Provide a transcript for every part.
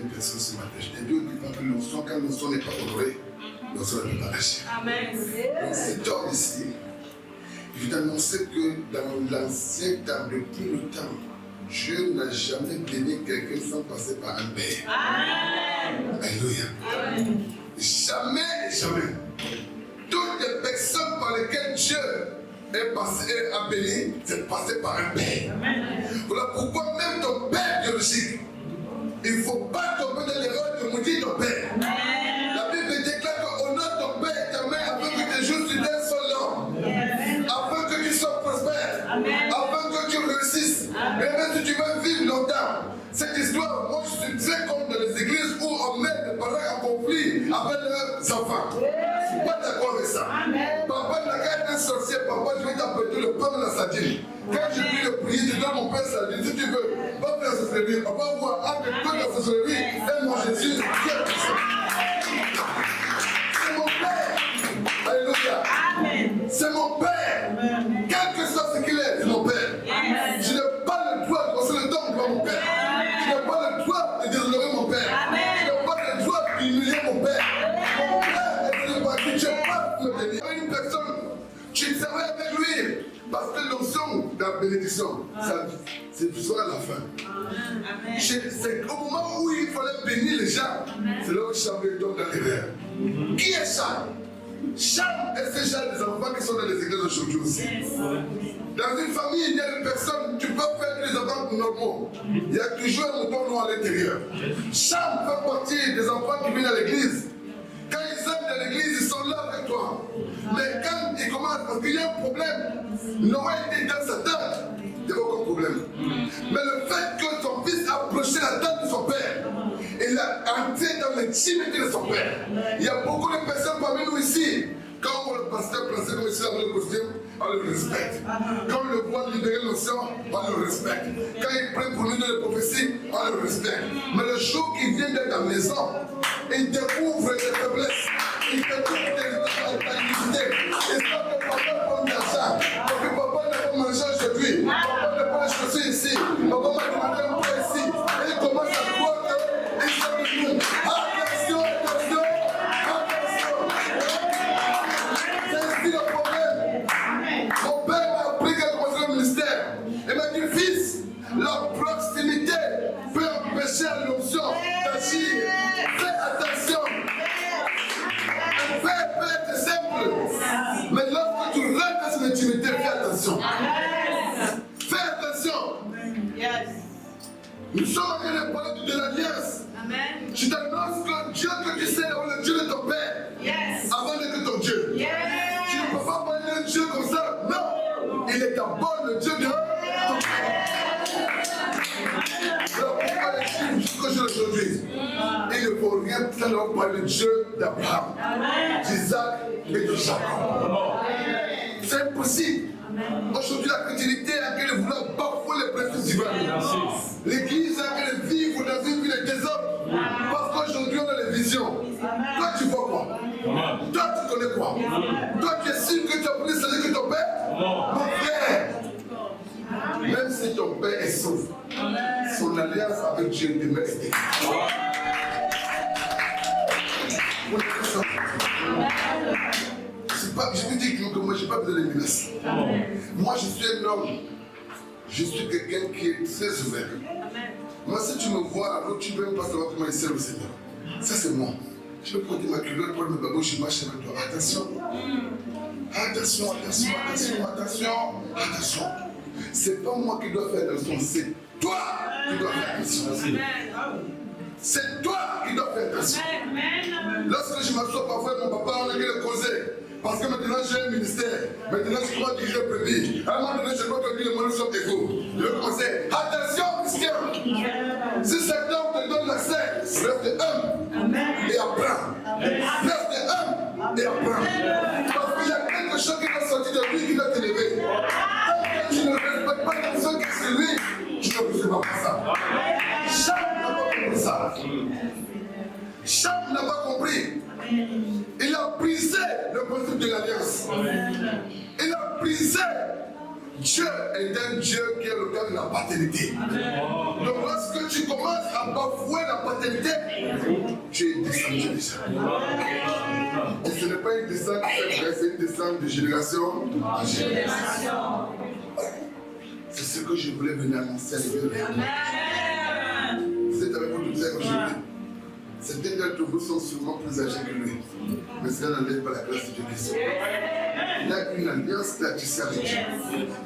une personne ce matin. Je t'ai dit au départ que l'onction, quand l'onction n'est pas honorée, l'onction ne peut pas agir. Amen. Donc cet homme ici, je vais t'annoncer que dans l'ancien temps, depuis le temps, Dieu n'a jamais béni quelqu'un sans passer par un père. Amen. Alléluia. Amen. Jamais, jamais. Toutes les personnes par lesquelles Dieu est passé et a béni, c'est passé par un père. Amen. Voilà pourquoi même ton père biologique, il ne faut pas tomber dans l'erreur de maudire ton père. Amen. La Bible déclare qu'honore ton père et ta mère afin que tes jours sur terre soient longs, afin que tu sois prospère, afin que tu réussisses. Et même si tu veux vivre longtemps, cette histoire, moi je suis très contre dans les églises où on met les parents en conflit avec leurs enfants. Je ne suis pas d'accord avec ça. Papa n'a qu'à être un sorcier, papa je vais t'appeler le pain de la sardine. Quand je prie le prier, je donne mon père sardine. Si tu veux, va faire la sorcellerie, on va voir entre toi la sorcellerie et mon Jésus. C'est mon père. Alléluia. C'est mon père. Quel que soit ce qu'il est, c'est mon père. Je n'ai pas le droit de passer le temps devant mon père. Je n'ai pas le droit de déshonorer mon père. Je n'ai pas le droit d'humilier mon père. Mon père est venu par qui tu n'as pas me bénir. Une personne, tu travailles avec lui. Parce que l'onction de la bénédiction, c'est toujours à la fin. C'est au moment où il fallait bénir les gens, c'est là où Charles tombe dans l'erreur. Qui est Charles? Charles est ce genre des enfants qui sont dans les églises aujourd'hui aussi. Dans une famille, il y a des personnes, tu peux faire que les enfants normaux. Il y a toujours un mouton noir à l'intérieur. Charles fait partie des enfants qui viennent à l'église. Quand ils entrent dans l'église, ils sont là avec toi. Mais quand ils commencent, parce qu'il y a un problème, Noël était dans sa tente, il n'y a aucun problème. Mais le fait que son fils a approché la tente de son père, il a entré dans l'intimité de son père. Il y a beaucoup de personnes parmi nous ici, quand on voit le pasteur placé comme ici avec le costume, on le respecte. Quand on le voit libérer l'onction, on le respecte. Quand il prend pour nous de la prophétie, on le respecte. Mais le jour qu'il vient d'être à la maison, il découvre tes faiblesses. Il découvre tes inutilisés. Il sent que papa prend de l'argent. Parce que papa n'a pas mangé aujourd'hui. Papa n'a pas les chaussures ici. Papa m'a demandé un peu ici. Et il commence à croire qu'il sort de nous. Attention, attention, attention. C'est ici le problème. Mon père m'a appris qu'à commencer le ministère. Il m'a dit, fils, la proximité peut empêcher l'onction d'agir. Fais attention. Père peut être simple. Mais lorsque tu rentres dans son intimité, fais attention. Fais attention. Nous sommes en train de parler de l'alliance. Je t'annonce que Dieu que tu sais est le Dieu de ton père. Avant d'être ton Dieu. Tu ne peux pas parler d'un Dieu comme ça. Non. Il est d'abord le Dieu de ton père. Alors pourquoi les films jusqu'au jour d'aujourd'hui, il ne faut rien faire par le Dieu d'Abraham, d'Isaac et de Jacob. C'est impossible. Aujourd'hui, la chrétienté a qu'elle vouloir bafouer les principes divins. L'église a qu'elle vivre dans une vie de désordre. Parce qu'aujourd'hui, on a les visions. Toi, tu vois quoi? Toi, tu connais quoi? Toi, tu es sûr que tu as pris celui que ton père? Mon frère, même si ton père est sauf, son alliance avec Dieu demeure restée. Je vous dis que moi, je n'ai pas besoin de menaces. Moi, je suis un homme. Je suis quelqu'un qui est très ouvert. Moi, si tu me vois, alors tu ne veux même pas savoir comment il sert le Seigneur. Ça, c'est moi. Je peux porter ma culotte, prendre mes babos, je marche avec toi. Attention. Attention, attention, attention, attention, attention. C'est pas moi qui dois faire attention, c'est toi qui dois faire attention. C'est toi qui dois faire attention. Lorsque je m'assois parfois avec mon papa, on a qu'à le causer. Parce que maintenant j'ai un ministère. Maintenant je crois diriger le premier. À un moment donné, je crois que lui et moi nous sommes égaux. Je vais commencer. Attention, Christian. Si Satan te donne l'accès, reste humble et apprends. Reste humble et apprends. Parce qu'il y a quelque chose qui va sortir de lui qui va t'élever. Tu ne respectes pas la personne qui est sur lui, tu ne recevras pas ça. Charles n'a pas compris ça. Charles n'a pas compris. Il a brisé le principe de l'alliance. Il a brisé. Dieu est un Dieu qui est le Dieu de la paternité. Donc lorsque tu commences à bafoué la paternité, tu es descendu déjà. Et ce n'est pas une descente, c'est une descente de génération en génération. C'est ce que je voulais venir annoncer à l'église. Vous êtes avec vous tous aujourd'hui. Certains d'entre vous sont sûrement plus âgés que lui. Mais cela n'enlève pas la grâce de Dieu qui soit. Il y a une alliance là qui avec Dieu.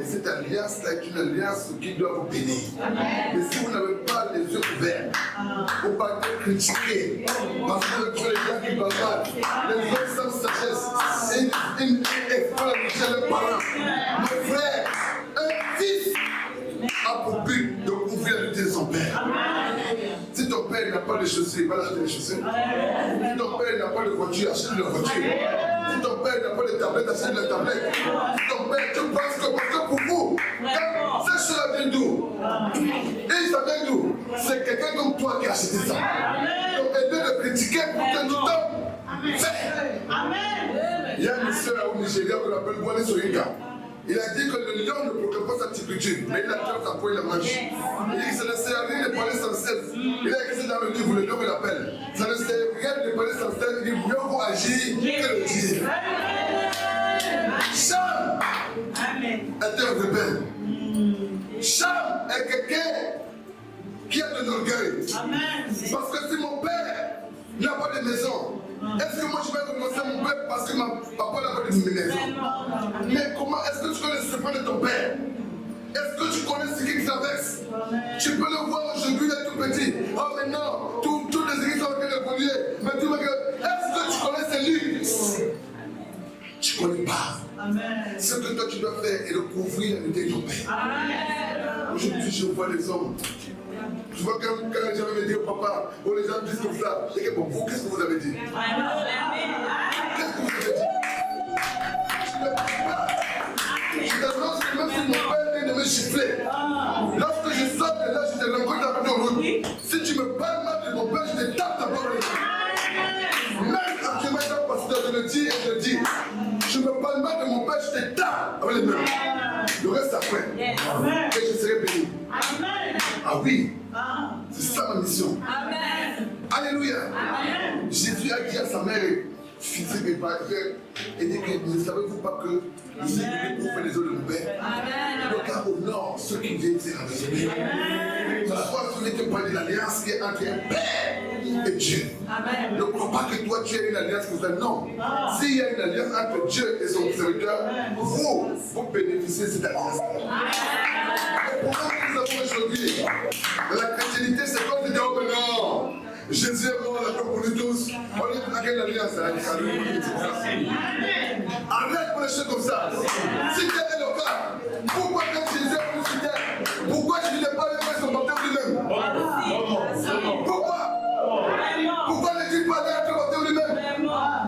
Et cette alliance là est une alliance qui doit vous bénir. Mais si vous n'avez pas les yeux ouverts, vous ne pouvez pas critiquer. Parce que les gens qui bavardent, les hommes sans sagesse, ils exploitent leurs parents. Mon frère, un fils a pour but de couvrir la lutte de son père. Si ton père n'a pas de chaussures, il va acheter des chaussures. Si ton père n'a pas de voiture, achète-lui la voiture. Si ton père n'a pas de tablette, achète-lui la tablette. Si ton père, tu penses que parce que pour vous, cette chose vient d'où? Et ça vient d'où? C'est quelqu'un comme toi qui a acheté ça. Donc, au lieu de critiquer pour que tu t'en fais. Il y a une sœur au Nigeria qu'on appelle Wale Soyinka. Il a dit que le lion ne proclame pas sa tigritude, mais il a tenu sa peau et la mange. Il dit que ça ne sert à rien de parler sans cesse. Il a écrit dans le livre, le lion me l'appelle. Ça ne sert à rien de parler sans cesse, il dit mieux vaut agir que le dire. Cham est un rebelle. Cham est quelqu'un qui a de l'orgueil. Parce que si mon père n'a pas de maison, est-ce que moi je vais renoncer à mon père parce que mon papa n'a pas de maison? Mais comment est-ce que tu connais le secret de ton père? Est-ce que tu connais ce qu'il traverse? Tu peux le voir aujourd'hui, il est tout petit. Oh mais non, tous les églises sont en train d'évoluer. Mais tu vois que, est-ce que tu connais ces livres? Tu ne connais pas. Ce que toi tu dois faire est de couvrir la unité de ton père. Aujourd'hui je vois les hommes. Tu vois quand les gens me disent au papa, ou les gens disent comme ça, et que pour vous, qu'est-ce que vous avez dit? Qu'est-ce que vous avez dit? Je t'annonce que même si mon père vient de me gifler, lorsque je sors de là, je te rencontre dans la route. Si tu me parles mal de mon père, je te tape ta parole. Même actuellement, un pasteur, je le dis et je le dis. Je me parle mal de mon père, je te tape avec les mains. Le reste après. Et je serai béni. Ah oui. C'est ça ma mission. Amen. Alléluia. Amen. Jésus a dit à sa mère physique et pas et dit que ne savez-vous pas que je suis venu pour faire les eaux de mon père? Donc car au nord, ceux qui viennent c'est raisonner. Ce soir, je voulais te parler de l'alliance qui est entre un père et Dieu. Amen. Ne crois pas que toi tu as une alliance que vous avez. Non. S'il y a une alliance entre Dieu et son serviteur, vous bénéficiez de cette alliance. Le problème que nous avons aujourd'hui, la chrétienté, c'est comme de dire, oh non, Jésus est mort, la pour nous tous. On est dans quelle alliance? Arrête pour les choses comme ça. Si tel est le cas, pourquoi quand Jésus est ressuscité, pourquoi Jésus n'est pas allé faire son baptême lui-même? Pourquoi n'est-il pas allé faire son baptême lui-même?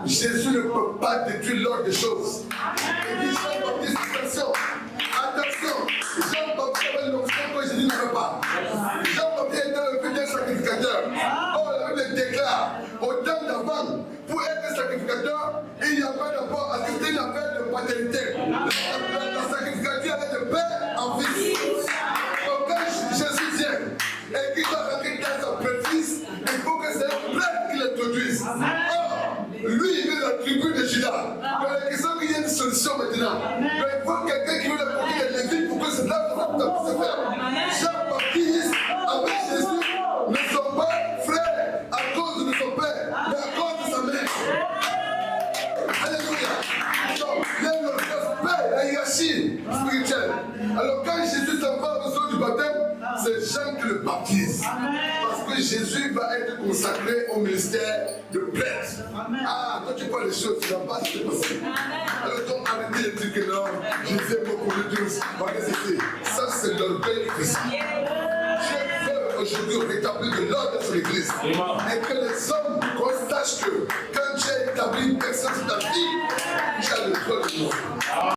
Jésus ne peut pas détruire l'ordre des choses. Il dit Jean-Baptiste, attention, Jean-Baptiste avait l'onction que Jésus n'avait pas. Jean-Baptiste était le futur sacrificateur. Or, la Bible déclare, au temps d'avant, pour être sacrificateur, il y avait d'abord assisté une affaire de paternité. La sacrificature allait de père en fils. Donc, quand Jésus vient et qu'il doit sacrifier sa petit-fils, il faut que c'est un prêtre qui l'introduise. Or, lui, il vient de la tribu de Judas. Donc, la question qu'il y ait une solution maintenant. Mais il faut quelqu'un qui veut le porter des Lévites pour que cela puisse se faire. Jean-Baptiste, avec Jésus, ne sont pas frères à cause de son père, mais à cause de sa mère. Alléluia. Donc, il y a le respect, la hiérarchie spirituelle. Alors, quand Jésus s'en va au sol du baptême, c'est Jean qui le baptise. Parce que Jésus va être consacré au ministère de prêtre. Ah, quand tu parles des choses, tu n'as pas ce qui est possible. Alors, donc, arrêtez de dire que non, Jésus est beaucoup de tous. Ça, c'est l'orgueil qui fait ça. Je veux aujourd'hui rétablir de l'ordre sur l'église. Et que les hommes sachent que quand tu as établi une personne sur ta vie, tu as le droit de mort.